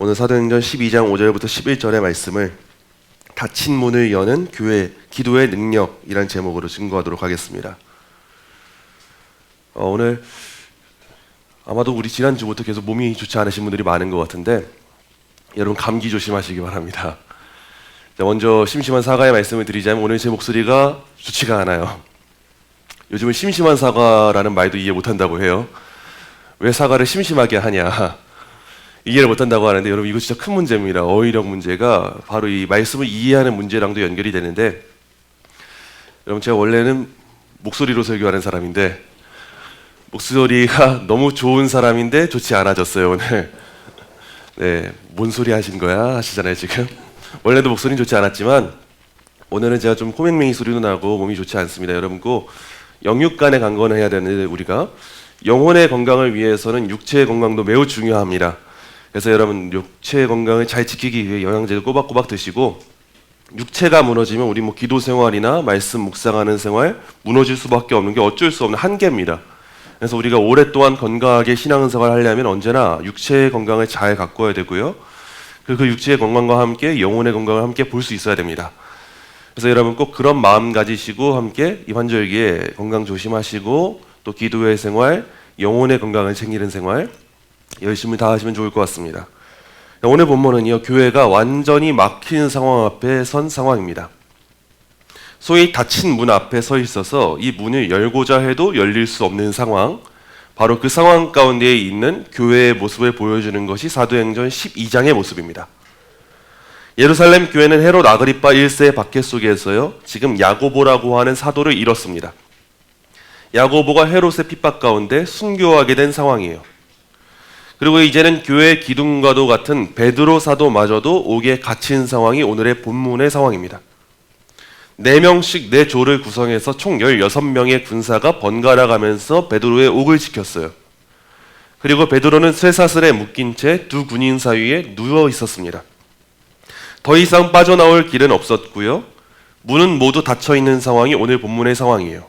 오늘 사도행전 12장 5절부터 11절의 말씀을 닫힌 문을 여는 교회, 기도의 능력이란 제목으로 증거하도록 하겠습니다. 오늘 아마도 우리 지난주부터 계속 몸이 좋지 않으신 분들이 많은 것 같은데 여러분 감기 조심하시기 바랍니다. 먼저 심심한 사과의 말씀을 드리자면 오늘 제 목소리가 좋지가 않아요. 요즘은 심심한 사과라는 말도 이해 못한다고 해요. 왜 사과를 심심하게 하냐, 이해를 못한다고 하는데 여러분 이거 진짜 큰 문제입니다. 어휘력 문제가 바로 이 말씀을 이해하는 문제랑도 연결이 되는데, 여러분 제가 원래는 목소리로 설교하는 사람인데 목소리가 너무 좋은 사람인데 좋지 않아졌어요 오늘. 네, 뭔 소리 하신 거야 하시잖아요 지금. 원래도 목소리는 좋지 않았지만 오늘은 제가 좀 코맹맹이 소리도 나고 몸이 좋지 않습니다. 여러분 꼭 영육간의 강건을 해야 되는데 우리가 영혼의 건강을 위해서는 육체의 건강도 매우 중요합니다. 그래서 여러분 육체의 건강을 잘 지키기 위해 영양제를 꼬박꼬박 드시고, 육체가 무너지면 우리 기도 생활이나 말씀 묵상하는 생활 무너질 수밖에 없는 게 어쩔 수 없는 한계입니다. 그래서 우리가 오랫동안 건강하게 신앙생활을 하려면 언제나 육체의 건강을 잘 가꿔야 되고요. 그 육체의 건강과 함께 영혼의 건강을 함께 볼 수 있어야 됩니다. 그래서 여러분 꼭 그런 마음 가지시고 함께 이 환절기에 건강 조심하시고 또 기도의 생활, 영혼의 건강을 챙기는 생활 열심히 다 하시면 좋을 것 같습니다. 오늘 본문은요, 교회가 완전히 막힌 상황 앞에 선 상황입니다. 소위 닫힌 문 앞에 서 있어서 이 문을 열고자 해도 열릴 수 없는 상황, 바로 그 상황 가운데에 있는 교회의 모습을 보여주는 것이 사도행전 12장의 모습입니다. 예루살렘 교회는 헤롯 아그리파 1세의 박해 속에서요, 지금 야고보라고 하는 사도를 잃었습니다. 야고보가 헤롯의 핍박 가운데 순교하게 된 상황이에요. 그리고 이제는 교회의 기둥과도 같은 베드로 사도마저도 옥에 갇힌 상황이 오늘의 본문의 상황입니다. 4명씩 4조를 구성해서 총 16명의 군사가 번갈아 가면서 베드로의 옥을 지켰어요. 그리고 베드로는 쇠사슬에 묶인 채 두 군인 사이에 누워 있었습니다. 더 이상 빠져나올 길은 없었고요. 문은 모두 닫혀 있는 상황이 오늘 본문의 상황이에요.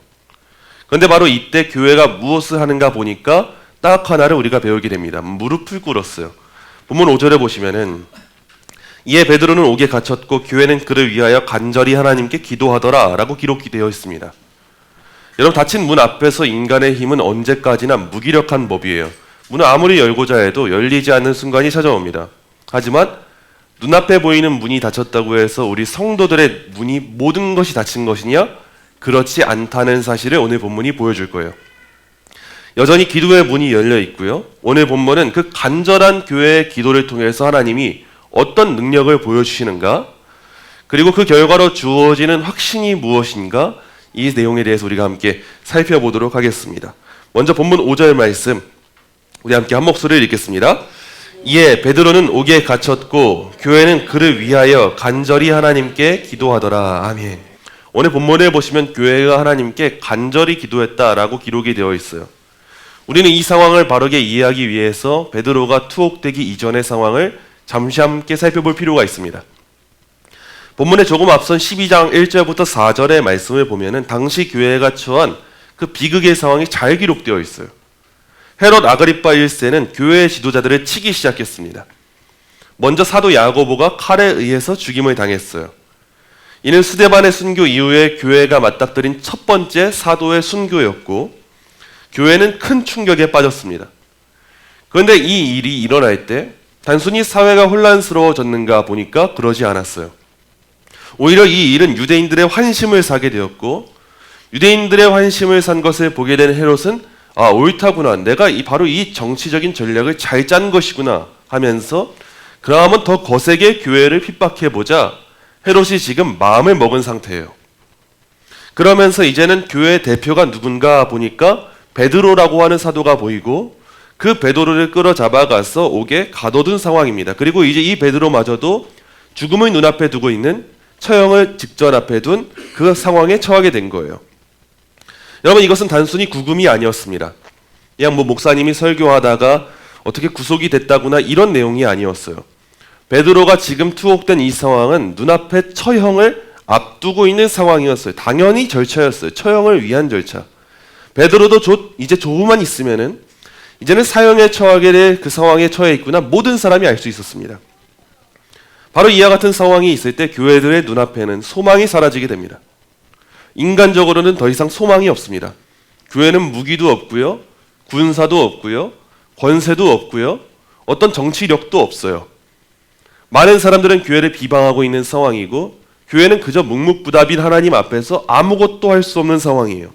그런데 바로 이때 교회가 무엇을 하는가 보니까 딱 하나를 우리가 배우게 됩니다. 무릎을 꿇었어요. 본문 5절에 보시면은 이에 베드로는 옥에 갇혔고 교회는 그를 위하여 간절히 하나님께 기도하더라 라고 기록이 되어 있습니다. 여러분 닫힌 문 앞에서 인간의 힘은 언제까지나 무기력한 법이에요. 문을 아무리 열고자 해도 열리지 않는 순간이 찾아옵니다. 하지만 눈앞에 보이는 문이 닫혔다고 해서 우리 성도들의 문이 모든 것이 닫힌 것이냐? 그렇지 않다는 사실을 오늘 본문이 보여줄 거예요. 여전히 기도의 문이 열려 있고요. 오늘 본문은 그 간절한 교회의 기도를 통해서 하나님이 어떤 능력을 보여주시는가, 그리고 그 결과로 주어지는 확신이 무엇인가, 이 내용에 대해서 우리가 함께 살펴보도록 하겠습니다. 먼저 본문 5절 말씀 우리 함께 한 목소리를 읽겠습니다. 이에 베드로는 옥에 갇혔고 교회는 그를 위하여 간절히 하나님께 기도하더라. 아멘. 오늘 본문에 보시면 교회가 하나님께 간절히 기도했다라고 기록이 되어 있어요. 우리는 이 상황을 바르게 이해하기 위해서 베드로가 투옥되기 이전의 상황을 잠시 함께 살펴볼 필요가 있습니다. 본문에 조금 앞선 12장 1절부터 4절의 말씀을 보면은 당시 교회가 처한 그 비극의 상황이 잘 기록되어 있어요. 헤롯 아그리파 1세는 교회의 지도자들을 치기 시작했습니다. 먼저 사도 야고보가 칼에 의해서 죽임을 당했어요. 이는 스데반의 순교 이후에 교회가 맞닥뜨린 첫 번째 사도의 순교였고 교회는 큰 충격에 빠졌습니다. 그런데 이 일이 일어날 때 단순히 사회가 혼란스러워졌는가 보니까 그러지 않았어요. 오히려 이 일은 유대인들의 환심을 사게 되었고, 유대인들의 환심을 산 것을 보게 된 헤롯은 옳다구나, 내가 바로 이 정치적인 전략을 잘 짠 것이구나 하면서 그러면 더 거세게 교회를 핍박해보자 헤롯이 지금 마음을 먹은 상태예요. 그러면서 이제는 교회의 대표가 누군가 보니까 베드로라고 하는 사도가 보이고 그 베드로를 끌어잡아가서 옥에 가둬둔 상황입니다. 그리고 이제 이 베드로마저도 죽음을 눈앞에 두고 있는, 처형을 직전 앞에 둔 그 상황에 처하게 된 거예요. 여러분 이것은 단순히 구금이 아니었습니다. 그냥 목사님이 설교하다가 어떻게 구속이 됐다구나 이런 내용이 아니었어요. 베드로가 지금 투옥된 이 상황은 눈앞에 처형을 앞두고 있는 상황이었어요. 당연히 절차였어요. 처형을 위한 절차. 베드로도 이제 조금만 있으면은 이제는 사형에 처하게 될 그 상황에 처해 있구나 모든 사람이 알 수 있었습니다. 바로 이와 같은 상황이 있을 때 교회들의 눈앞에는 소망이 사라지게 됩니다. 인간적으로는 더 이상 소망이 없습니다. 교회는 무기도 없고요, 군사도 없고요, 권세도 없고요, 어떤 정치력도 없어요. 많은 사람들은 교회를 비방하고 있는 상황이고 교회는 그저 묵묵부답인 하나님 앞에서 아무것도 할 수 없는 상황이에요.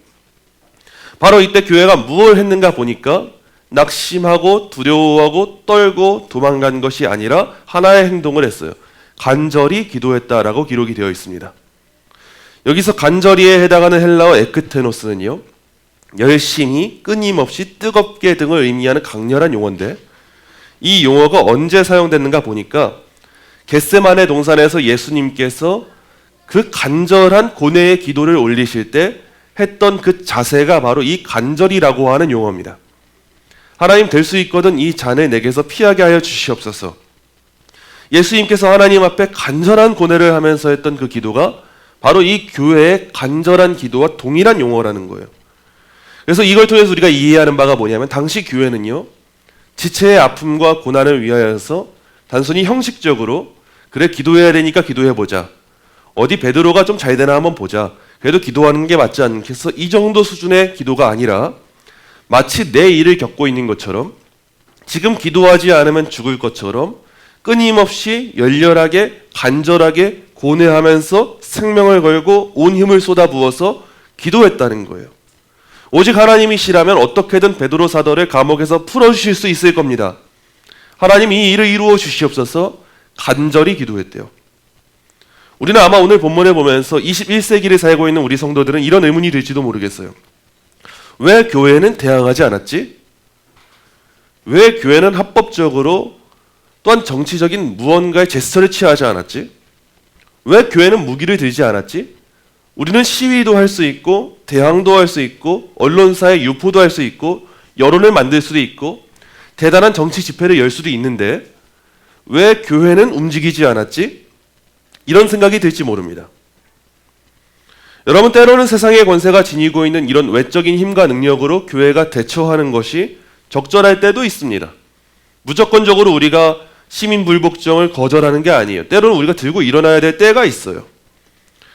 바로 이때 교회가 무엇을 했는가 보니까 낙심하고 두려워하고 떨고 도망간 것이 아니라 하나의 행동을 했어요. 간절히 기도했다라고 기록이 되어 있습니다. 여기서 간절히에 해당하는 헬라어 에크테노스는요, 열심히, 끊임없이, 뜨겁게 등을 의미하는 강렬한 용어인데 이 용어가 언제 사용됐는가 보니까 겟세마네 동산에서 예수님께서 그 간절한 고뇌의 기도를 올리실 때 했던 그 자세가 바로 이 간절이라고 하는 용어입니다. 하나님, 될 수 있거든 이 잔을 내게서 피하게 하여 주시옵소서. 예수님께서 하나님 앞에 간절한 고뇌를 하면서 했던 그 기도가 바로 이 교회의 간절한 기도와 동일한 용어라는 거예요. 그래서 이걸 통해서 우리가 이해하는 바가 뭐냐면 당시 교회는요, 지체의 아픔과 고난을 위하여서 단순히 형식적으로 그래 기도해야 되니까 기도해보자, 어디 베드로가 좀 잘 되나 한번 보자, 그래도 기도하는 게 맞지 않겠어, 이 정도 수준의 기도가 아니라 마치 내 일을 겪고 있는 것처럼, 지금 기도하지 않으면 죽을 것처럼 끊임없이 열렬하게 간절하게 고뇌하면서 생명을 걸고 온 힘을 쏟아부어서 기도했다는 거예요. 오직 하나님이시라면 어떻게든 베드로 사도를 감옥에서 풀어주실 수 있을 겁니다. 하나님, 이 일을 이루어 주시옵소서 간절히 기도했대요. 우리는 아마 오늘 본문을 보면서 21세기를 살고 있는 우리 성도들은 이런 의문이 들지도 모르겠어요. 왜 교회는 대항하지 않았지? 왜 교회는 합법적으로 또한 정치적인 무언가의 제스처를 취하지 않았지? 왜 교회는 무기를 들지 않았지? 우리는 시위도 할 수 있고 대항도 할 수 있고 언론사에 유포도 할 수 있고 여론을 만들 수도 있고 대단한 정치 집회를 열 수도 있는데 왜 교회는 움직이지 않았지? 이런 생각이 들지 모릅니다. 여러분, 때로는 세상의 권세가 지니고 있는 이런 외적인 힘과 능력으로 교회가 대처하는 것이 적절할 때도 있습니다. 무조건적으로 우리가 시민 불복종을 거절하는 게 아니에요. 때로는 우리가 들고 일어나야 될 때가 있어요.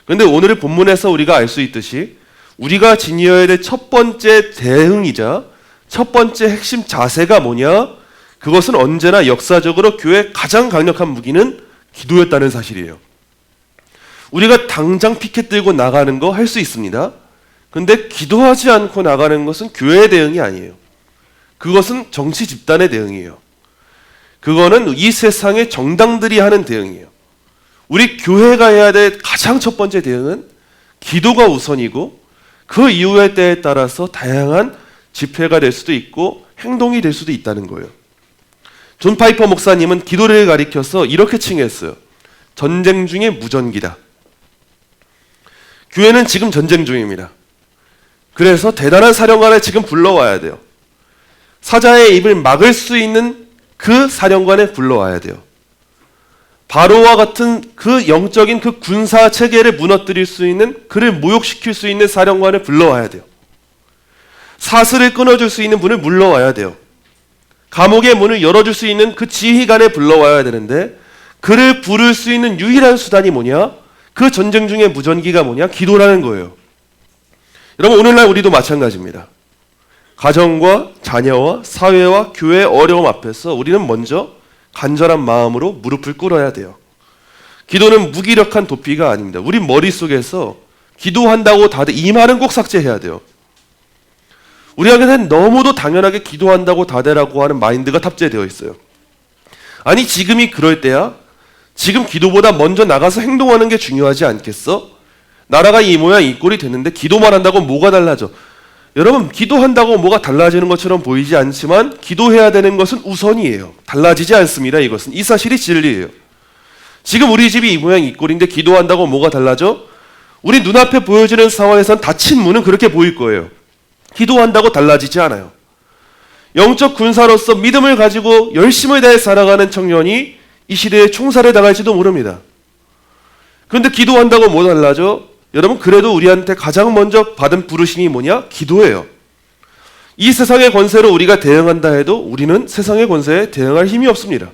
그런데 오늘의 본문에서 우리가 알 수 있듯이 우리가 지니어야 될 첫 번째 대응이자 첫 번째 핵심 자세가 뭐냐? 그것은 언제나 역사적으로 교회의 가장 강력한 무기는 기도였다는 사실이에요. 우리가 당장 피켓 들고 나가는 거 할 수 있습니다. 그런데 기도하지 않고 나가는 것은 교회의 대응이 아니에요. 그것은 정치 집단의 대응이에요. 그거는 이 세상의 정당들이 하는 대응이에요. 우리 교회가 해야 될 가장 첫 번째 대응은 기도가 우선이고 그 이후의 때에 따라서 다양한 집회가 될 수도 있고 행동이 될 수도 있다는 거예요. 존 파이퍼 목사님은 기도를 가리켜서 이렇게 칭했어요. 전쟁 중에 무전기다. 교회는 지금 전쟁 중입니다. 그래서 대단한 사령관을 지금 불러와야 돼요. 사자의 입을 막을 수 있는 그 사령관을 불러와야 돼요. 바로와 같은 그 영적인 그 군사 체계를 무너뜨릴 수 있는, 그를 모욕시킬 수 있는 사령관을 불러와야 돼요. 사슬을 끊어줄 수 있는 분을 불러와야 돼요. 감옥의 문을 열어줄 수 있는 그 지휘관을 불러와야 되는데 그를 부를 수 있는 유일한 수단이 뭐냐? 그 전쟁 중의 무전기가 뭐냐? 기도라는 거예요. 여러분, 오늘날 우리도 마찬가지입니다. 가정과 자녀와 사회와 교회의 어려움 앞에서 우리는 먼저 간절한 마음으로 무릎을 꿇어야 돼요. 기도는 무기력한 도피가 아닙니다. 우리 머릿속에서 기도한다고 다들 이 말은 꼭 삭제해야 돼요. 우리에게는 너무도 당연하게 기도한다고 다되라고 하는 마인드가 탑재되어 있어요. 아니, 지금이 그럴 때야? 지금 기도보다 먼저 나가서 행동하는 게 중요하지 않겠어? 나라가 이 모양 이 꼴이 됐는데 기도만 한다고 뭐가 달라져? 여러분, 기도한다고 뭐가 달라지는 것처럼 보이지 않지만 기도해야 되는 것은 우선이에요. 달라지지 않습니다. 이것은 이 사실이 진리예요. 지금 우리 집이 이 모양 이 꼴인데 기도한다고 뭐가 달라져? 우리 눈앞에 보여지는 상황에선 닫힌 문은 그렇게 보일 거예요. 기도한다고 달라지지 않아요. 영적 군사로서 믿음을 가지고 열심을 다해 살아가는 청년이 이 시대에 총살을 당할지도 모릅니다. 그런데 기도한다고 뭐 달라져? 여러분, 그래도 우리한테 가장 먼저 받은 부르심이 뭐냐? 기도예요. 이 세상의 권세로 우리가 대응한다 해도 우리는 세상의 권세에 대응할 힘이 없습니다.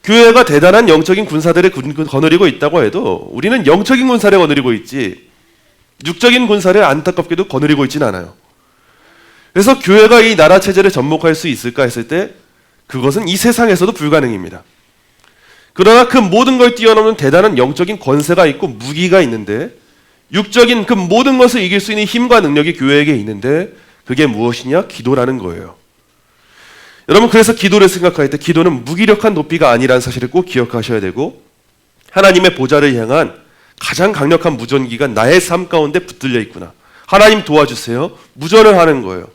교회가 대단한 영적인 군사들을 거느리고 있다고 해도 우리는 영적인 군사를 거느리고 있지 육적인 군사를 안타깝게도 거느리고 있지는 않아요. 그래서 교회가 이 나라 체제를 접목할 수 있을까 했을 때 그것은 이 세상에서도 불가능입니다. 그러나 그 모든 걸 뛰어넘는 대단한 영적인 권세가 있고 무기가 있는데 육적인 그 모든 것을 이길 수 있는 힘과 능력이 교회에게 있는데 그게 무엇이냐? 기도라는 거예요. 여러분, 그래서 기도를 생각할 때 기도는 무기력한 도피가 아니라는 사실을 꼭 기억하셔야 되고 하나님의 보좌를 향한 가장 강력한 무전기가 나의 삶 가운데 붙들려 있구나. 하나님 도와주세요. 무전을 하는 거예요.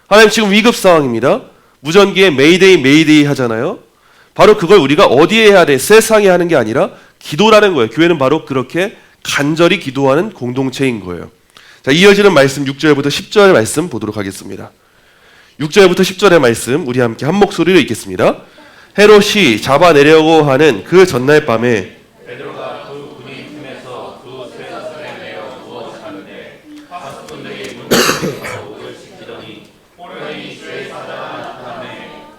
하나님 지금 위급 상황입니다. 무전기에 메이데이 메이데이 하잖아요. 바로 그걸 우리가 어디에 해야 돼? 세상에 하는 게 아니라 기도라는 거예요. 교회는 바로 그렇게 간절히 기도하는 공동체인 거예요. 자, 이어지는 말씀 6절부터 10절 말씀 보도록 하겠습니다. 6절부터 10절의 말씀 우리 함께 한 목소리로 읽겠습니다. 헤롯이 잡아내려고 하는 그 전날 밤에 베드로가 두 군인 틈에서 두 쇠사슬에 매어 누워 자는데 파수꾼들이 문 밖에서 옥을 지키더니 호련히 주의 사자가 나타나매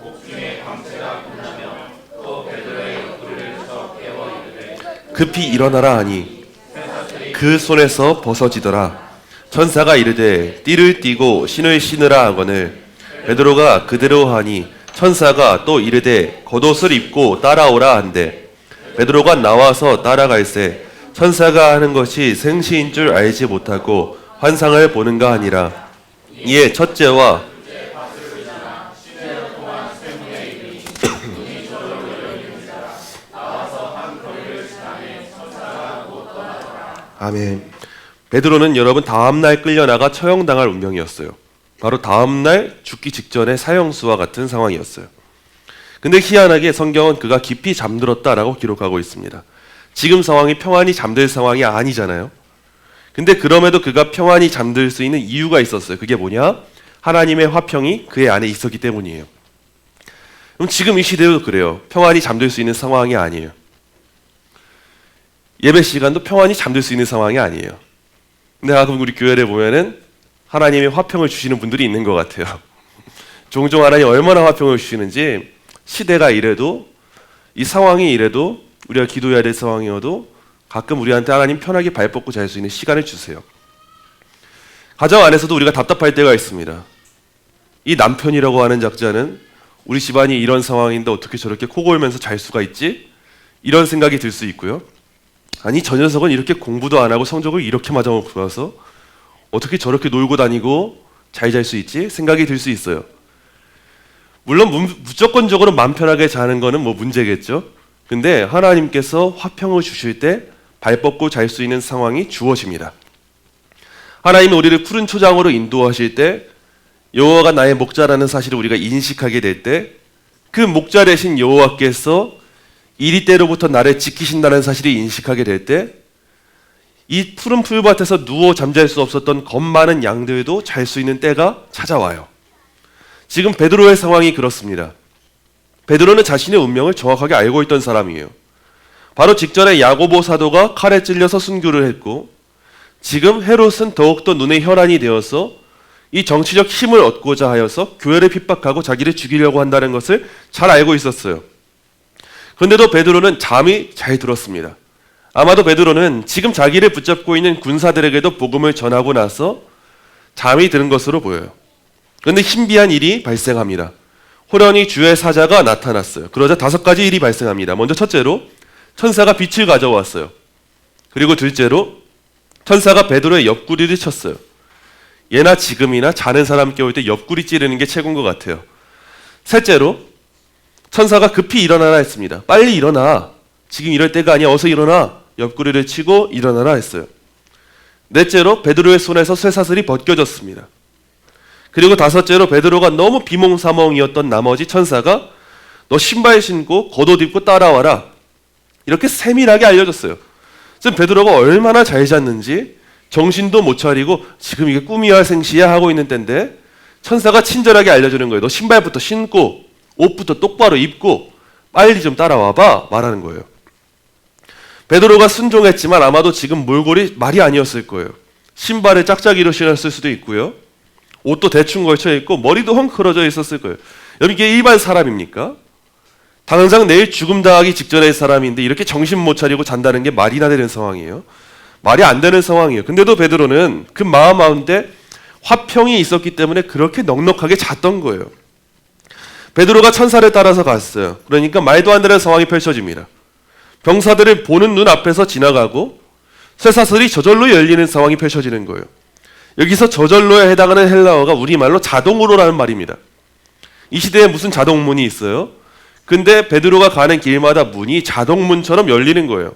옥중에 광채가 빛나며 또 베드로의 옆구리를 쳐 깨워 이르되 급히 일어나라 하니 그 손에서 벗어지더라. 천사가 이르되 띠를 띠고 신을 신으라 하거늘 베드로가 그대로 하니 천사가 또 이르되 겉옷을 입고 따라오라 한대 베드로가 나와서 따라갈새 천사가 하는 것이 생시인 줄 알지 못하고 환상을 보는가 하니라. 이에 첫째와 아멘. 베드로는 여러분 다음날 끌려나가 처형당할 운명이었어요. 바로 다음날 죽기 직전의 사형수와 같은 상황이었어요. 근데 희한하게 성경은 그가 깊이 잠들었다라고 기록하고 있습니다. 지금 상황이 평안히 잠들 상황이 아니잖아요. 근데 그럼에도 그가 평안히 잠들 수 있는 이유가 있었어요. 그게 뭐냐? 하나님의 화평이 그의 안에 있었기 때문이에요. 그럼 지금 이 시대도 그래요. 평안히 잠들 수 있는 상황이 아니에요. 예배 시간도 평안히 잠들 수 있는 상황이 아니에요. 근데 가끔 우리 교회를 보면은 하나님의 화평을 주시는 분들이 있는 것 같아요. 종종 하나님 얼마나 화평을 주시는지 시대가 이래도 이 상황이 이래도 우리가 기도해야 될 상황이어도 가끔 우리한테 하나님 편하게 발 뻗고 잘 수 있는 시간을 주세요. 가정 안에서도 우리가 답답할 때가 있습니다. 이 남편이라고 하는 작자는 우리 집안이 이런 상황인데 어떻게 저렇게 코 골면서 잘 수가 있지? 이런 생각이 들 수 있고요. 아니 저 녀석은 이렇게 공부도 안 하고 성적을 이렇게 맞아먹고 나서 어떻게 저렇게 놀고 다니고 잘 잘 수 있지? 생각이 들 수 있어요. 물론 무조건적으로 마음 편하게 자는 거는 뭐 문제겠죠. 근데 하나님께서 화평을 주실 때 발 뻗고 잘 수 있는 상황이 주어집니다. 하나님이 우리를 푸른 초장으로 인도하실 때 여호와가 나의 목자라는 사실을 우리가 인식하게 될 때 그 목자 되신 여호와께서 이리 때로부터 나를 지키신다는 사실을 인식하게 될 때 이 푸른 풀밭에서 누워 잠잘 수 없었던 겁 많은 양들도 잘 수 있는 때가 찾아와요. 지금 베드로의 상황이 그렇습니다. 베드로는 자신의 운명을 정확하게 알고 있던 사람이에요. 바로 직전에 야고보 사도가 칼에 찔려서 순교를 했고 지금 헤롯은 더욱더 눈에 혈안이 되어서 이 정치적 힘을 얻고자 하여서 교회를 핍박하고 자기를 죽이려고 한다는 것을 잘 알고 있었어요. 그런데도 베드로는 잠이 잘 들었습니다. 아마도 베드로는 지금 자기를 붙잡고 있는 군사들에게도 복음을 전하고 나서 잠이 드는 것으로 보여요. 그런데 신비한 일이 발생합니다. 호련히 주의 사자가 나타났어요. 그러자 5가지 일이 발생합니다. 먼저 첫째로 천사가 빛을 가져왔어요. 그리고 둘째로 천사가 베드로의 옆구리를 쳤어요. 예나 지금이나 자는 사람 깨울 때 옆구리 찌르는 게 최고인 것 같아요. 셋째로 천사가 급히 일어나라 했습니다. 빨리 일어나. 지금 이럴 때가 아니야. 어서 일어나. 옆구리를 치고 일어나라 했어요. 넷째로 베드로의 손에서 쇠사슬이 벗겨졌습니다. 그리고 5째로 베드로가 너무 비몽사몽이었던 나머지 천사가 너 신발 신고 겉옷 입고 따라와라. 이렇게 세밀하게 알려줬어요. 지금 베드로가 얼마나 잘 잤는지 정신도 못 차리고 지금 이게 꿈이야 생시야 하고 있는 때인데 천사가 친절하게 알려주는 거예요. 너 신발부터 신고 옷부터 똑바로 입고 빨리 좀 따라와봐 말하는 거예요. 베드로가 순종했지만 아마도 지금 몰골이 말이 아니었을 거예요. 신발을 짝짝이로 신었을 수도 있고요. 옷도 대충 걸쳐 있고 머리도 헝클어져 있었을 거예요. 여러분 이게 일반 사람입니까? 당장 내일 죽음 당하기 직전의 사람인데 이렇게 정신 못 차리고 잔다는 게 말이나 되는 상황이에요. 말이 안 되는 상황이에요. 근데도 베드로는 그 마음 가운데 화평이 있었기 때문에 그렇게 넉넉하게 잤던 거예요. 베드로가 천사를 따라서 갔어요. 그러니까 말도 안 되는 상황이 펼쳐집니다. 병사들을 보는 눈 앞에서 지나가고 쇠사슬이 저절로 열리는 상황이 펼쳐지는 거예요. 여기서 저절로에 해당하는 헬라어가 우리말로 자동으로라는 말입니다. 이 시대에 무슨 자동문이 있어요? 근데 베드로가 가는 길마다 문이 자동문처럼 열리는 거예요.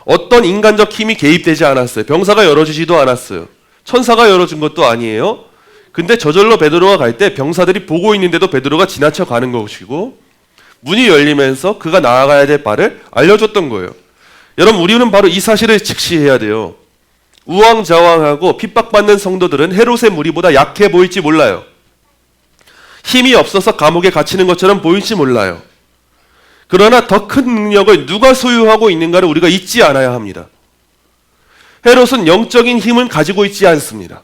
어떤 인간적 힘이 개입되지 않았어요. 병사가 열어주지도 않았어요. 천사가 열어준 것도 아니에요. 근데 저절로 베드로가 갈 때 병사들이 보고 있는데도 베드로가 지나쳐 가는 것이고 문이 열리면서 그가 나아가야 될 바를 알려줬던 거예요. 여러분 우리는 바로 이 사실을 직시해야 돼요. 우왕좌왕하고 핍박받는 성도들은 헤롯의 무리보다 약해 보일지 몰라요. 힘이 없어서 감옥에 갇히는 것처럼 보일지 몰라요. 그러나 더 큰 능력을 누가 소유하고 있는가를 우리가 잊지 않아야 합니다. 헤롯은 영적인 힘은 가지고 있지 않습니다.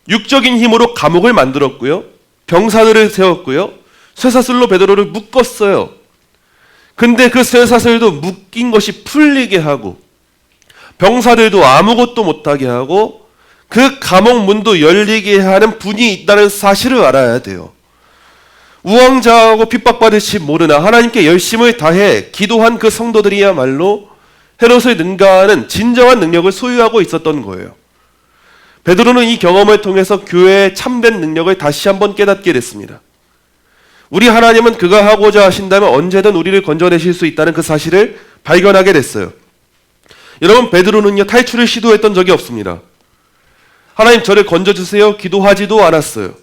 육적인 힘으로 감옥을 만들었고요. 병사들을 세웠고요. 쇠사슬로 베드로를 묶었어요. 근데 그 쇠사슬도 묶인 것이 풀리게 하고 병사들도 아무것도 못하게 하고 그 감옥 문도 열리게 하는 분이 있다는 사실을 알아야 돼요. 우왕좌왕하고 핍박받을지 모르나 하나님께 열심을 다해 기도한 그 성도들이야말로 헤롯을 능가하는 진정한 능력을 소유하고 있었던 거예요. 베드로는 이 경험을 통해서 교회의 참된 능력을 다시 한번 깨닫게 됐습니다. 우리 하나님은 그가 하고자 하신다면 언제든 우리를 건져내실 수 있다는 그 사실을 발견하게 됐어요. 여러분 베드로는요 탈출을 시도했던 적이 없습니다. 하나님 저를 건져주세요 기도하지도 않았어요.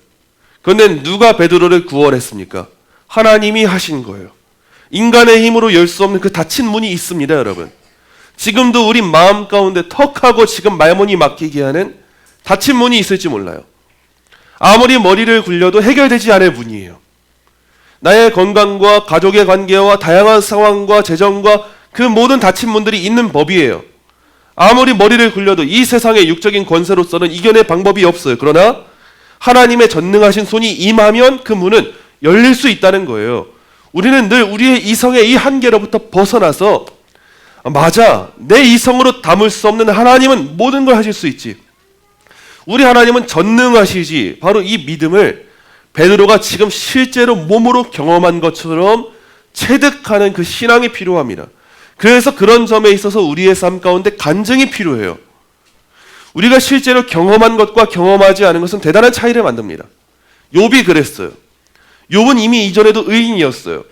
그런데 누가 베드로를 구원했습니까? 하나님이 하신 거예요. 인간의 힘으로 열 수 없는 그 닫힌 문이 있습니다. 여러분 지금도 우리 마음 가운데 턱하고 지금 말문이 막히게 하는 닫힌 문이 있을지 몰라요. 아무리 머리를 굴려도 해결되지 않을 문이에요. 나의 건강과 가족의 관계와 다양한 상황과 재정과 그 모든 닫힌 문들이 있는 법이에요. 아무리 머리를 굴려도 이 세상의 육적인 권세로서는 이겨낼 방법이 없어요. 그러나 하나님의 전능하신 손이 임하면 그 문은 열릴 수 있다는 거예요. 우리는 늘 우리의 이성의 이 한계로부터 벗어나서 맞아, 내 이성으로 담을 수 없는 하나님은 모든 걸 하실 수 있지. 우리 하나님은 전능하시지. 바로 이 믿음을 베드로가 지금 실제로 몸으로 경험한 것처럼 체득하는 그 신앙이 필요합니다. 그래서 그런 점에 있어서 우리의 삶 가운데 간증이 필요해요. 우리가 실제로 경험한 것과 경험하지 않은 것은 대단한 차이를 만듭니다. 욥이 그랬어요. 욥은 이미 이전에도 의인이었어요.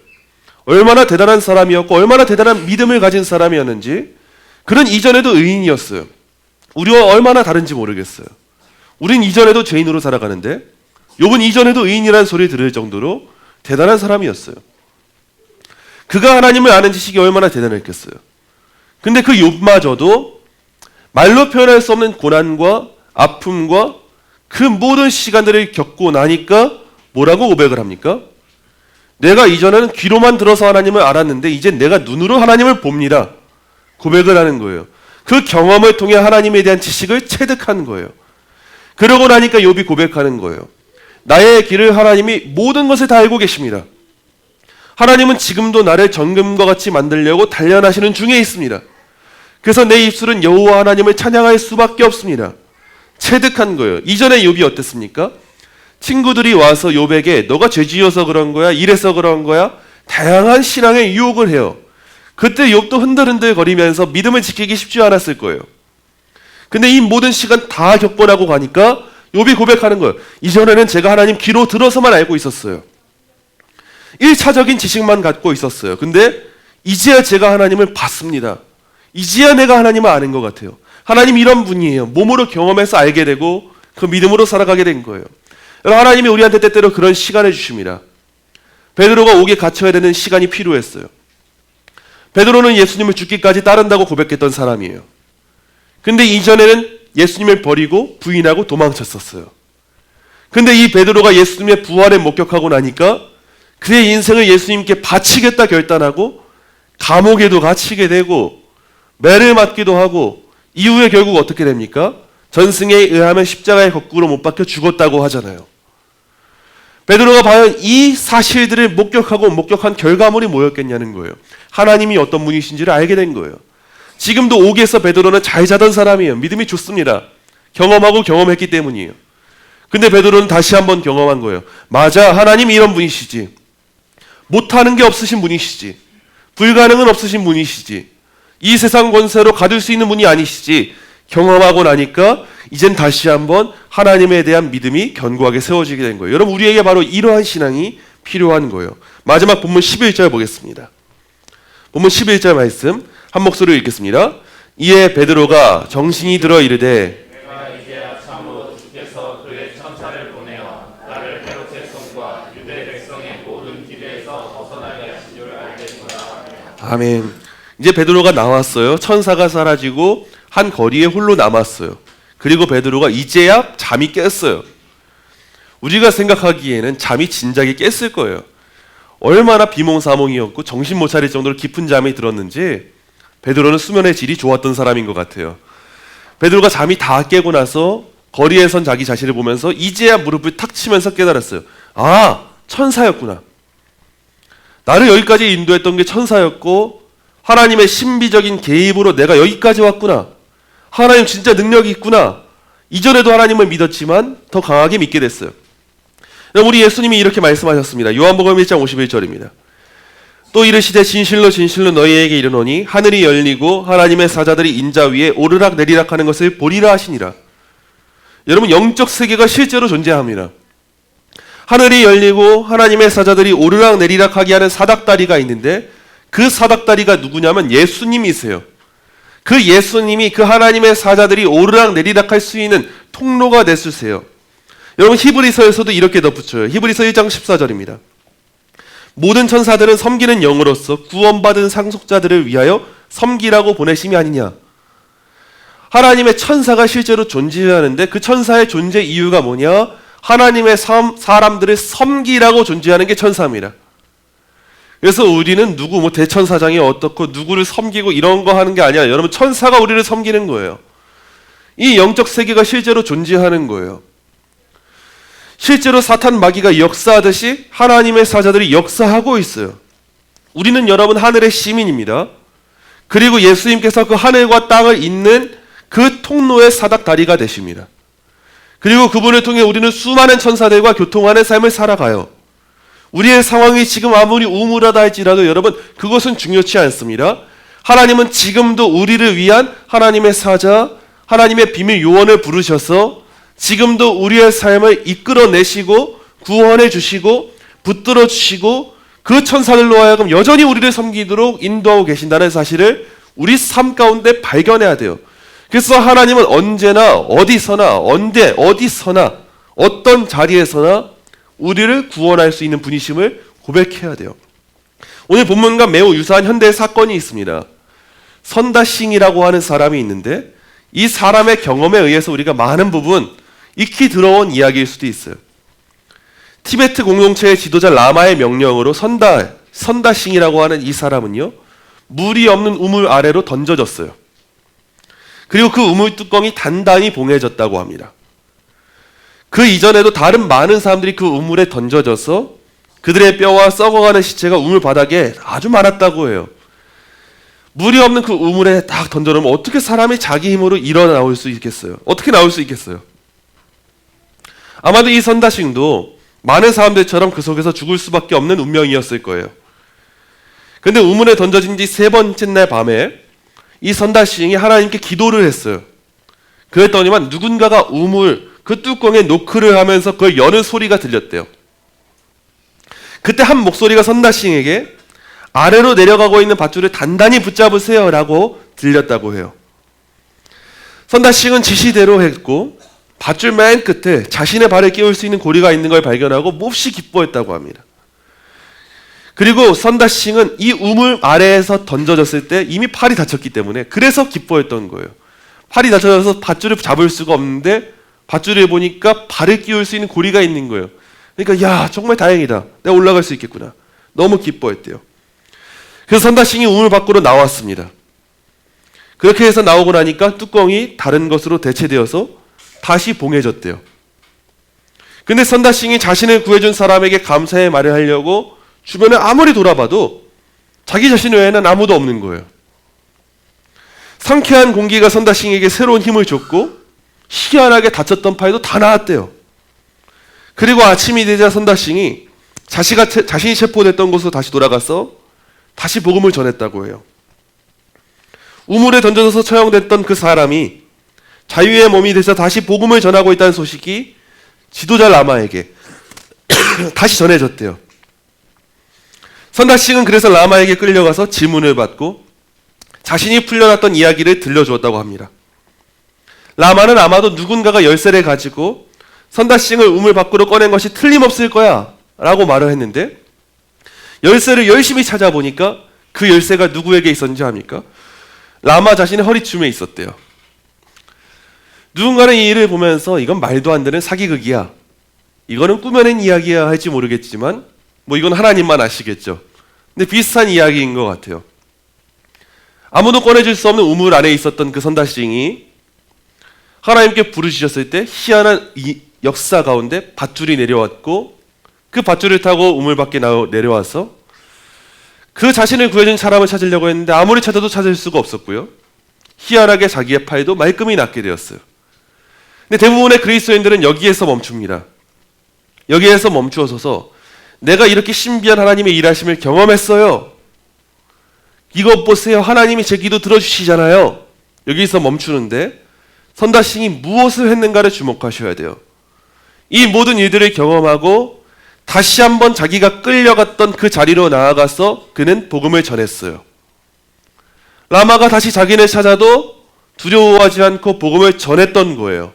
얼마나 대단한 사람이었고 얼마나 대단한 믿음을 가진 사람이었는지 그는 이전에도 의인이었어요. 우리와 얼마나 다른지 모르겠어요. 우린 이전에도 죄인으로 살아가는데 욥은 이전에도 의인이라는 소리 들을 정도로 대단한 사람이었어요. 그가 하나님을 아는 지식이 얼마나 대단했겠어요. 근데 그 욥마저도 말로 표현할 수 없는 고난과 아픔과 그 모든 시간들을 겪고 나니까 뭐라고 고백을 합니까? 내가 이전에는 귀로만 들어서 하나님을 알았는데 이제 내가 눈으로 하나님을 봅니다. 고백을 하는 거예요. 그 경험을 통해 하나님에 대한 지식을 체득한 거예요. 그러고 나니까 욥이 고백하는 거예요. 나의 길을 하나님이 모든 것을 다 알고 계십니다. 하나님은 지금도 나를 정금과 같이 만들려고 단련하시는 중에 있습니다. 그래서 내 입술은 여호와 하나님을 찬양할 수밖에 없습니다. 체득한 거예요. 이전에 욥이 어땠습니까? 친구들이 와서 욥에게 너가 죄지어서 그런 거야? 이래서 그런 거야? 다양한 신앙의 유혹을 해요. 그때 욥도 흔들흔들 거리면서 믿음을 지키기 쉽지 않았을 거예요. 근데 이 모든 시간 다 겪어나고 가니까 욥이 고백하는 거예요. 이전에는 제가 하나님 귀로 들어서만 알고 있었어요. 1차적인 지식만 갖고 있었어요. 근데 이제야 제가 하나님을 봤습니다. 이제야 내가 하나님을 아는 것 같아요. 하나님 이런 분이에요. 몸으로 경험해서 알게 되고 그 믿음으로 살아가게 된 거예요. 하나님이 우리한테 때때로 그런 시간을 주십니다. 베드로가 옥에 갇혀야 되는 시간이 필요했어요. 베드로는 예수님을 죽기까지 따른다고 고백했던 사람이에요. 근데 이전에는 예수님을 버리고 부인하고 도망쳤었어요. 근데 이 베드로가 예수님의 부활을 목격하고 나니까 그의 인생을 예수님께 바치겠다 결단하고 감옥에도 갇히게 되고 매를 맞기도 하고 이후에 결국 어떻게 됩니까? 전승에 의하면 십자가에 거꾸로 못 박혀 죽었다고 하잖아요. 베드로가 과연 이 사실들을 목격한 결과물이 뭐였겠냐는 거예요. 하나님이 어떤 분이신지를 알게 된 거예요. 지금도 옥에서 베드로는 잘 자던 사람이에요. 믿음이 좋습니다. 경험하고 경험했기 때문이에요. 근데 베드로는 다시 한번 경험한 거예요. 맞아, 하나님이 이런 분이시지. 못하는 게 없으신 분이시지. 불가능은 없으신 분이시지. 이 세상 권세로 가둘 수 있는 분이 아니시지. 경험하고 나니까 이젠 다시 한번 하나님에 대한 믿음이 견고하게 세워지게 된 거예요. 여러분, 우리에게 바로 이러한 신앙이 필요한 거예요. 마지막 본문 11절 보겠습니다. 본문 11절 말씀 한 목소리로 읽겠습니다. 이에 베드로가 정신이 들어 이르되 내가 이제야 참으로 주께서 그의 천사를 보내어 나를 헤롯의 성과 유대 백성의 모든 기대에서 벗어나게 하신 줄 알겠노라. 아멘. 이제 베드로가 나왔어요. 천사가 사라지고 한 거리에 홀로 남았어요. 그리고 베드로가 이제야 잠이 깼어요. 우리가 생각하기에는 잠이 진작에 깼을 거예요. 얼마나 비몽사몽이었고 정신 못 차릴 정도로 깊은 잠이 들었는지 베드로는 수면의 질이 좋았던 사람인 것 같아요. 베드로가 잠이 다 깨고 나서 거리에 선 자기 자신을 보면서 이제야 무릎을 탁 치면서 깨달았어요. 아, 천사였구나. 나를 여기까지 인도했던 게 천사였고 하나님의 신비적인 개입으로 내가 여기까지 왔구나. 하나님 진짜 능력이 있구나. 이전에도 하나님을 믿었지만 더 강하게 믿게 됐어요. 우리 예수님이 이렇게 말씀하셨습니다. 요한복음 1장 51절입니다. 또 이르시되 진실로 진실로 너희에게 이르노니 하늘이 열리고 하나님의 사자들이 인자 위에 오르락 내리락 하는 것을 보리라 하시니라. 여러분, 영적 세계가 실제로 존재합니다. 하늘이 열리고 하나님의 사자들이 오르락 내리락 하게 하는 사닥다리가 있는데 그 사닥다리가 누구냐면 예수님이세요. 그 예수님이 그 하나님의 사자들이 오르락 내리락 할 수 있는 통로가 되수세요. 여러분, 히브리서에서도 이렇게 덧붙여요. 히브리서 1장 14절입니다. 모든 천사들은 섬기는 영으로서 구원받은 상속자들을 위하여 섬기라고 보내심이 아니냐. 하나님의 천사가 실제로 존재하는데 그 천사의 존재 이유가 뭐냐? 하나님의 사람들을 섬기라고 존재하는 게 천사입니다. 그래서 우리는 누구 뭐 대천사장이 어떻고 누구를 섬기고 이런 거 하는 게 아니야. 여러분, 천사가 우리를 섬기는 거예요. 이 영적 세계가 실제로 존재하는 거예요. 실제로 사탄 마귀가 역사하듯이 하나님의 사자들이 역사하고 있어요. 우리는 여러분 하늘의 시민입니다. 그리고 예수님께서 그 하늘과 땅을 잇는 그 통로의 사닥다리가 되십니다. 그리고 그분을 통해 우리는 수많은 천사들과 교통하는 삶을 살아가요. 우리의 상황이 지금 아무리 우물하다 할지라도 여러분, 그것은 중요치 않습니다. 하나님은 지금도 우리를 위한 하나님의 사자, 하나님의 비밀 요원을 부르셔서 지금도 우리의 삶을 이끌어내시고 구원해 주시고 붙들어 주시고 그 천사들로 하여금 여전히 우리를 섬기도록 인도하고 계신다는 사실을 우리 삶 가운데 발견해야 돼요. 그래서 하나님은 언제나 어디서나 언제 어디서나 어떤 자리에서나 우리를 구원할 수 있는 분이심을 고백해야 돼요. 오늘 본문과 매우 유사한 현대의 사건이 있습니다. 선다싱이라고 하는 사람이 있는데 이 사람의 경험에 의해서 우리가 많은 부분 익히 들어온 이야기일 수도 있어요. 티베트 공동체의 지도자 라마의 명령으로 선다싱이라고 하는 이 사람은요, 물이 없는 우물 아래로 던져졌어요. 그리고 그 우물 뚜껑이 단단히 봉해졌다고 합니다. 그 이전에도 다른 많은 사람들이 그 우물에 던져져서 그들의 뼈와 썩어가는 시체가 우물 바닥에 아주 많았다고 해요. 물이 없는 그 우물에 딱 던져놓으면 어떻게 사람이 자기 힘으로 일어나올 수 있겠어요? 어떻게 나올 수 있겠어요? 아마도 이 선다싱도 많은 사람들처럼 그 속에서 죽을 수밖에 없는 운명이었을 거예요. 근데 우물에 던져진 지 3번째 날 밤에 이 선다싱이 하나님께 기도를 했어요. 그랬더니만 누군가가 우물 그 뚜껑에 노크를 하면서 그걸 여는 소리가 들렸대요. 그때 한 목소리가 선다싱에게 아래로 내려가고 있는 밧줄을 단단히 붙잡으세요 라고 들렸다고 해요. 선다싱은 지시대로 했고 밧줄 맨 끝에 자신의 발을 끼울 수 있는 고리가 있는 걸 발견하고 몹시 기뻐했다고 합니다. 그리고 선다싱은 이 우물 아래에서 던져졌을 때 이미 팔이 다쳤기 때문에 그래서 기뻐했던 거예요. 팔이 다쳐져서 밧줄을 잡을 수가 없는데 밧줄을 보니까 발을 끼울 수 있는 고리가 있는 거예요. 그러니까 야, 정말 다행이다. 내가 올라갈 수 있겠구나. 너무 기뻐했대요. 그래서 선다싱이 우물 밖으로 나왔습니다. 그렇게 해서 나오고 나니까 뚜껑이 다른 것으로 대체되어서 다시 봉해졌대요. 근데 선다싱이 자신을 구해준 사람에게 감사의 말을 하려고 주변을 아무리 돌아봐도 자기 자신 외에는 아무도 없는 거예요. 상쾌한 공기가 선다싱에게 새로운 힘을 줬고 희한하게 다쳤던 파이도 다 나았대요. 그리고 아침이 되자 선다싱이 자신이 체포됐던 곳으로 다시 돌아가서 다시 복음을 전했다고 해요. 우물에 던져져서 처형됐던 그 사람이 자유의 몸이 돼서 다시 복음을 전하고 있다는 소식이 지도자 라마에게 다시 전해졌대요. 선다싱은 그래서 라마에게 끌려가서 질문을 받고 자신이 풀려났던 이야기를 들려주었다고 합니다. 라마는 아마도 누군가가 열쇠를 가지고 선다싱을 우물 밖으로 꺼낸 것이 틀림없을 거야 라고 말을 했는데, 열쇠를 열심히 찾아보니까 그 열쇠가 누구에게 있었는지 압니까? 라마 자신의 허리춤에 있었대요. 누군가는 이 일을 보면서 이건 말도 안 되는 사기극이야, 이거는 꾸며낸 이야기야 할지 모르겠지만 이건 하나님만 아시겠죠. 근데 비슷한 이야기인 것 같아요. 아무도 꺼내줄 수 없는 우물 안에 있었던 그 선다싱이 하나님께 부르짖었을 때 희한한 이 역사 가운데 밧줄이 내려왔고, 그 밧줄을 타고 우물 밖에 내려와서 그 자신을 구해준 사람을 찾으려고 했는데 아무리 찾아도 찾을 수가 없었고요. 희한하게 자기의 팔도 말끔히 낫게 되었어요. 근데 대부분의 그리스도인들은 여기에서 멈춥니다. 여기에서 멈추어서서 내가 이렇게 신비한 하나님의 일하심을 경험했어요, 이것 보세요, 하나님이 제 기도 들어주시잖아요, 여기서 멈추는데 선다싱이 무엇을 했는가를 주목하셔야 돼요. 이 모든 일들을 경험하고 다시 한번 자기가 끌려갔던 그 자리로 나아가서 그는 복음을 전했어요. 라마가 다시 자기를 찾아도 두려워하지 않고 복음을 전했던 거예요.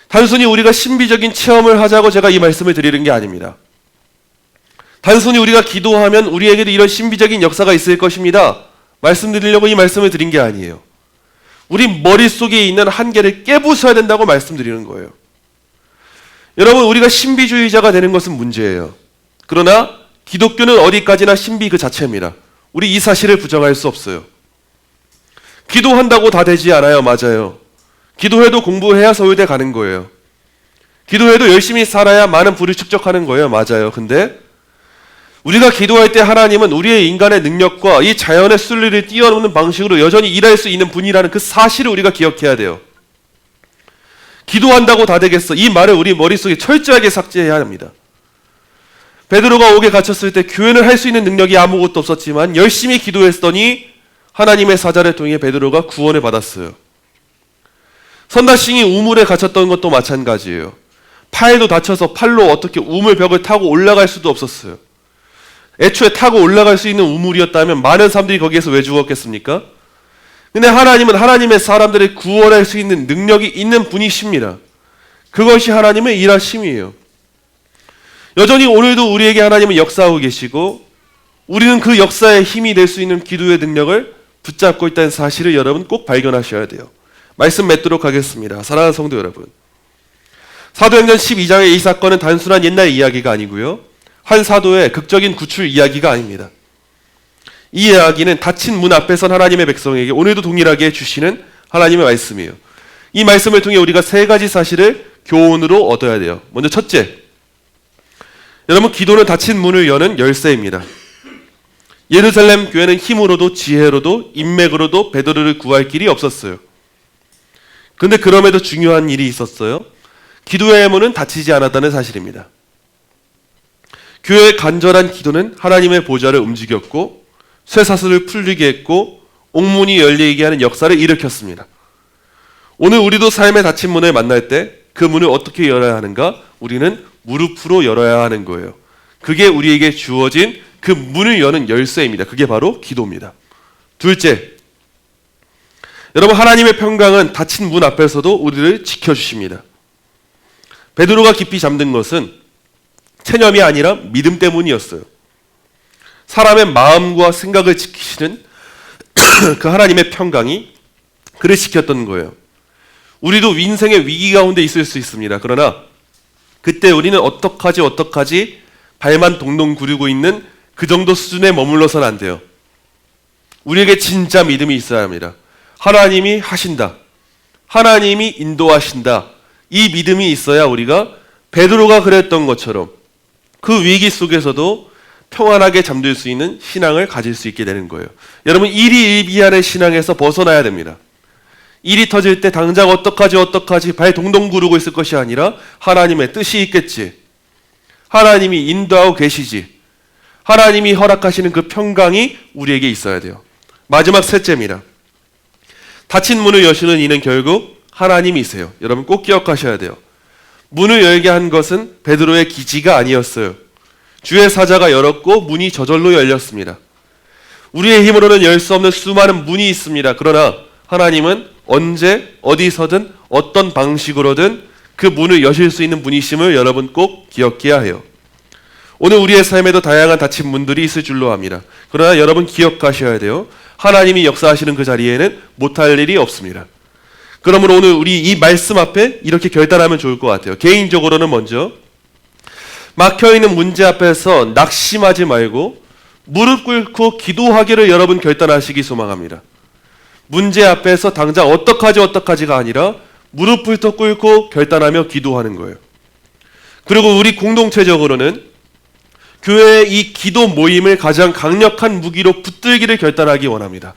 단순히 우리가 신비적인 체험을 하자고 제가 이 말씀을 드리는 게 아닙니다. 단순히 우리가 기도하면 우리에게도 이런 신비적인 역사가 있을 것입니다, 말씀드리려고 이 말씀을 드린 게 아니에요. 우리 머릿속에 있는 한계를 깨부숴야 된다고 말씀드리는 거예요. 여러분, 우리가 신비주의자가 되는 것은 문제예요. 그러나 기독교는 어디까지나 신비 그 자체입니다. 우리 이 사실을 부정할 수 없어요. 기도한다고 다 되지 않아요. 맞아요. 기도해도 공부해야 서울대 가는 거예요. 기도해도 열심히 살아야 많은 부를 축적하는 거예요. 맞아요. 근데 우리가 기도할 때 하나님은 우리의 인간의 능력과 이 자연의 순리를 뛰어넘는 방식으로 여전히 일할 수 있는 분이라는 그 사실을 우리가 기억해야 돼요. 기도한다고 다 되겠어, 이 말을 우리 머릿속에 철저하게 삭제해야 합니다. 베드로가 옥에 갇혔을 때 교회를 할 수 있는 능력이 아무것도 없었지만 열심히 기도했더니 하나님의 사자를 통해 베드로가 구원을 받았어요. 선다싱이 우물에 갇혔던 것도 마찬가지예요. 팔도 다쳐서 팔로 어떻게 우물 벽을 타고 올라갈 수도 없었어요. 애초에 타고 올라갈 수 있는 우물이었다면 많은 사람들이 거기에서 왜 죽었겠습니까? 근데 하나님은 하나님의 사람들을 구원할 수 있는 능력이 있는 분이십니다. 그것이 하나님의 일하심이에요. 여전히 오늘도 우리에게 하나님은 역사하고 계시고 우리는 그 역사에 힘이 될 수 있는 기도의 능력을 붙잡고 있다는 사실을 여러분 꼭 발견하셔야 돼요. 말씀 맺도록 하겠습니다. 사랑하는 성도 여러분, 사도행전 12장의 이 사건은 단순한 옛날 이야기가 아니고요, 한 사도의 극적인 구출 이야기가 아닙니다. 이 이야기는 닫힌 문 앞에 선 하나님의 백성에게 오늘도 동일하게 주시는 하나님의 말씀이에요. 이 말씀을 통해 우리가 세 가지 사실을 교훈으로 얻어야 돼요. 먼저 첫째, 여러분, 기도는 닫힌 문을 여는 열쇠입니다. 예루살렘 교회는 힘으로도 지혜로도 인맥으로도 베드로를 구할 길이 없었어요. 그런데 그럼에도 중요한 일이 있었어요. 기도의 문은 닫히지 않았다는 사실입니다. 교회의 간절한 기도는 하나님의 보좌를 움직였고 쇠사슬을 풀리게 했고 옥문이 열리게 하는 역사를 일으켰습니다. 오늘 우리도 삶의 닫힌 문을 만날 때 그 문을 어떻게 열어야 하는가? 우리는 무릎으로 열어야 하는 거예요. 그게 우리에게 주어진 그 문을 여는 열쇠입니다. 그게 바로 기도입니다. 둘째, 여러분, 하나님의 평강은 닫힌 문 앞에서도 우리를 지켜주십니다. 베드로가 깊이 잠든 것은 체념이 아니라 믿음 때문이었어요. 사람의 마음과 생각을 지키시는 그 하나님의 평강이 그를 지켰던 거예요. 우리도 인생의 위기 가운데 있을 수 있습니다. 그러나 그때 우리는 어떡하지 발만 동동 구르고 있는 그 정도 수준에 머물러서는 안 돼요. 우리에게 진짜 믿음이 있어야 합니다. 하나님이 하신다. 하나님이 인도하신다. 이 믿음이 있어야 우리가 베드로가 그랬던 것처럼 그 위기 속에서도 평안하게 잠들 수 있는 신앙을 가질 수 있게 되는 거예요. 여러분, 일희일비하는 신앙에서 벗어나야 됩니다. 일이 터질 때 당장 어떡하지 발 동동 구르고 있을 것이 아니라 하나님의 뜻이 있겠지. 하나님이 인도하고 계시지. 하나님이 허락하시는 그 평강이 우리에게 있어야 돼요. 마지막 셋째입니다. 닫힌 문을 여시는 이는 결국 하나님이세요. 여러분 꼭 기억하셔야 돼요. 문을 열게 한 것은 베드로의 기지가 아니었어요. 주의 사자가 열었고 문이 저절로 열렸습니다. 우리의 힘으로는 열 수 없는 수많은 문이 있습니다. 그러나 하나님은 언제 어디서든 어떤 방식으로든 그 문을 여실 수 있는 분이심을 여러분 꼭 기억해야 해요. 오늘 우리의 삶에도 다양한 닫힌 문들이 있을 줄로 압니다. 그러나 여러분 기억하셔야 돼요. 하나님이 역사하시는 그 자리에는 못할 일이 없습니다. 그러므로 오늘 우리 이 말씀 앞에 이렇게 결단하면 좋을 것 같아요. 개인적으로는 먼저 막혀있는 문제 앞에서 낙심하지 말고 무릎 꿇고 기도하기를 여러분 결단하시기 소망합니다. 문제 앞에서 당장 어떡하지가 아니라 무릎부터 꿇고 결단하며 기도하는 거예요. 그리고 우리 공동체적으로는 교회의 이 기도 모임을 가장 강력한 무기로 붙들기를 결단하기 원합니다.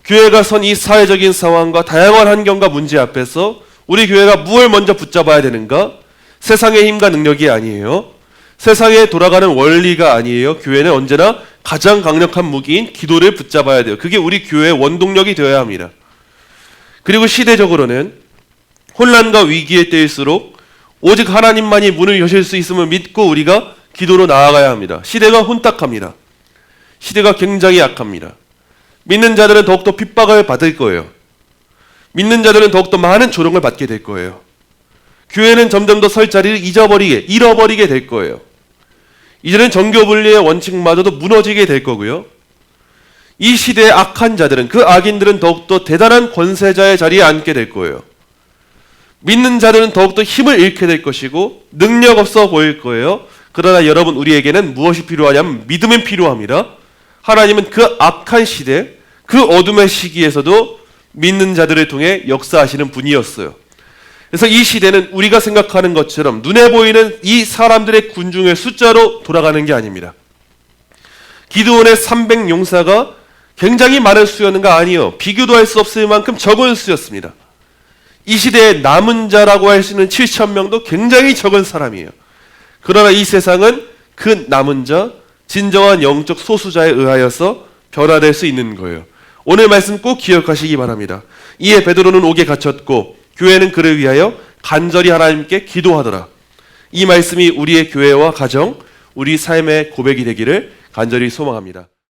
교회가 선 이 사회적인 상황과 다양한 환경과 문제 앞에서 우리 교회가 무엇을 먼저 붙잡아야 되는가? 세상의 힘과 능력이 아니에요. 세상에 돌아가는 원리가 아니에요. 교회는 언제나 가장 강력한 무기인 기도를 붙잡아야 돼요. 그게 우리 교회의 원동력이 되어야 합니다. 그리고 시대적으로는 혼란과 위기의 때일수록 오직 하나님만이 문을 여실 수 있음을 믿고 우리가 기도로 나아가야 합니다. 시대가 혼탁합니다. 시대가 굉장히 약합니다. 믿는 자들은 더욱더 핍박을 받을 거예요. 믿는 자들은 더욱더 많은 조롱을 받게 될 거예요. 교회는 점점 더 설 자리를 잃어버리게 될 거예요. 이제는 정교 분리의 원칙마저도 무너지게 될 거고요. 이 시대의 악한 자들은, 그 악인들은 더욱더 대단한 권세자의 자리에 앉게 될 거예요. 믿는 자들은 더욱더 힘을 잃게 될 것이고 능력 없어 보일 거예요. 그러나 여러분, 우리에게는 무엇이 필요하냐면 믿음이 필요합니다. 하나님은 그 악한 시대, 그 어둠의 시기에서도 믿는 자들을 통해 역사하시는 분이었어요. 그래서 이 시대는 우리가 생각하는 것처럼 눈에 보이는 이 사람들의 군중의 숫자로 돌아가는 게 아닙니다. 기드온의 300용사가 굉장히 많은 수였는가? 아니요. 비교도 할 수 없을 만큼 적은 수였습니다. 이 시대의 남은 자라고 할 수 있는 7,000명도 굉장히 적은 사람이에요. 그러나 이 세상은 그 남은 자, 진정한 영적 소수자에 의하여서 변화될 수 있는 거예요. 오늘 말씀 꼭 기억하시기 바랍니다. 이에 베드로는 옥에 갇혔고 교회는 그를 위하여 간절히 하나님께 기도하더라. 이 말씀이 우리의 교회와 가정, 우리 삶의 고백이 되기를 간절히 소망합니다.